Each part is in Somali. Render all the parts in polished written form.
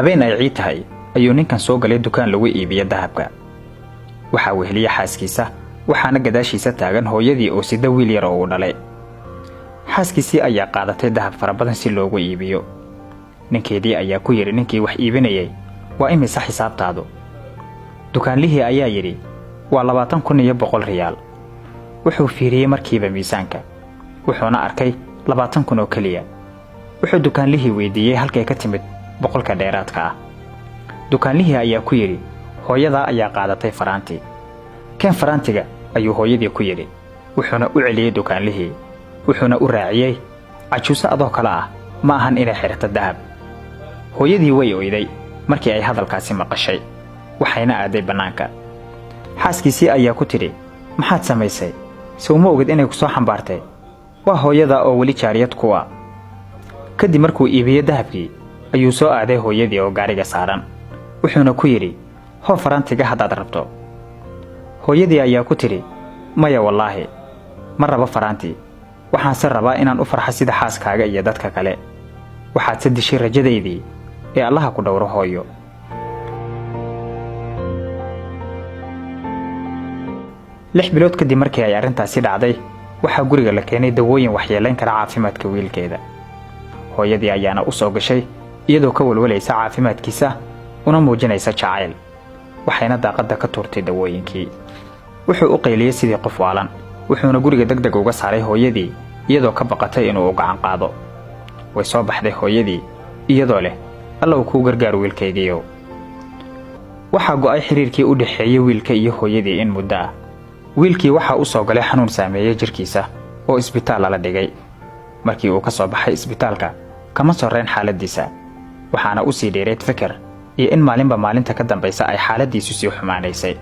habeen ay ciid tahay ayuu ninkan soo galay dukaan lagu iibiyo dahabka. waxa uu heliyay xaaskiisa, waxaana gadaashiisa taagan hooyadii oo sida wiil yar oo u dhalay. xaaskiisii ayaa qaadatay dahab fara badan si loogu iibiyo. ninkeedii ayaa ku yiri ninkii wax iibinayay, waa imisa xisaabtaadu? dukaanlihii ayaa yiri, waa 20,100 riyaal. wuxuu fiiriyay markiiba miisaanka, wuxuuna arkay 20,000 oo kaliya. wuxuu dukaanlihii weydiiyay halkay ka timid 100ka dheeraadka ah. dukaanlihii ayaa ku yiri, hooyada ayaa qaadatay faraanti. keen faraantiga ayuu hooyadii ku yiri, wuxuuna u celiyay dukaanlihii, wuxuuna u raaciyay, cajuuso adoo kala ah ma ahan inay xirto dahab. hooyadii way oyday markii ay hadalkaasi maqashay, waxayna aaday banaanka. xaaskiisii ayaa ku tiri, maxaad samaysay? soo ma ogid inay ku soo xambaartay? waa hooyada oo weli jaariyad kuwa. kadib markuu iibiyay dahabkii ayuu soo aaday hooyadii oo gaariga saaran, wuxuuna ku yiri, hoo faraantiga haddaad rabto. hooyadii ayaa ku tiri, maya wallaahi ma rabo faraanti, waxaan se rabaa inaan u farxo sida xaaskaaga iyo dadka kale. waxaad se dishay rajadaydii ee allaha ku dhowro hooyo. 6 bilood kadib markii ay arrintaasi dhacday, waxaa guriga la keenay dawooyin waxyeelayn kara caafimaadka wiilkeeda. hooyadii ayaana u soo gashay iyadoo ka walwalaysa caafimaadkiisa una muujinaysa jacayl, waxayna daaqadda ka tuurtay dawooyinkii. wuxuu u qayliyay sidii qof waalan, wuxuuna guriga degdeg uga saaray hooyadii iyadoo ka baqatay inuu u gacan qaado. way soo baxday hooyadii iyadoo leh, allow kuu gargaar wiilkaygiiyow. waxaa go'ay xiriirkii u dhaxeeyay wiilka iyo hooyadii in muddo ah. wiilkii waxaa u soo galay xanuun saameeyay jirkiisa oo isbitaal lala dhigay. markii uu ka soo baxay isbitaalka kama sorreen xaaladdiisa, waxaana u sii dheereed fikir iyo in maalinba maalinta ka dambaysa ay xaaladdiisu sii xumaanaysay.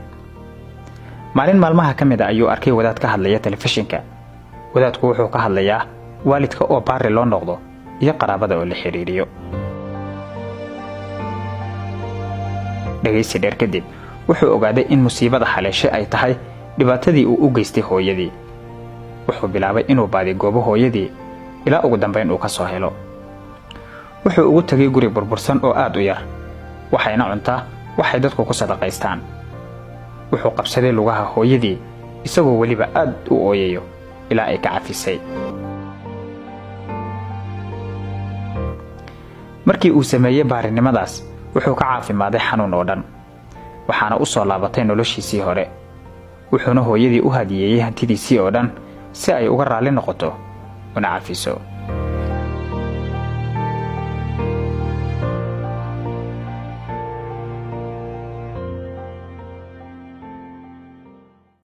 maalin maalmaha ka mid ah ayuu arkay wadaad ka hadlaya telefishinka. wadaadku wuxuu ka hadlayaa waalidka oo baari loo noqdo iyo qaraabada oo la xiriiriyo. dhagaysi dheer kadib wuxuu ogaaday in musiibada haleeshay ay tahay dhibaatadii uu u geystay hooyadii. wuxuu bilaabay inuu baadigoobo hooyadii ilaa ugu dambayn uu ka soo helo. wuxuu ugu tagay guri burbursan oo aad u yar, waxayna cuntaa waxay dadku ku sadaqaystaan. wuxuu qabsaday lugaha hooyadii isagoo weliba aad u ooyayo ilaa ay ka cafisay. markii uu sameeyay baarinimadaas, wuxuu ka caafimaaday xanuun oo dhan, waxaana u soo laabatay noloshiisii hore. wuxuuna hooyadii u hadiyeeyay hantidiisii oo dhan si ay uga raalli noqoto una cafiso.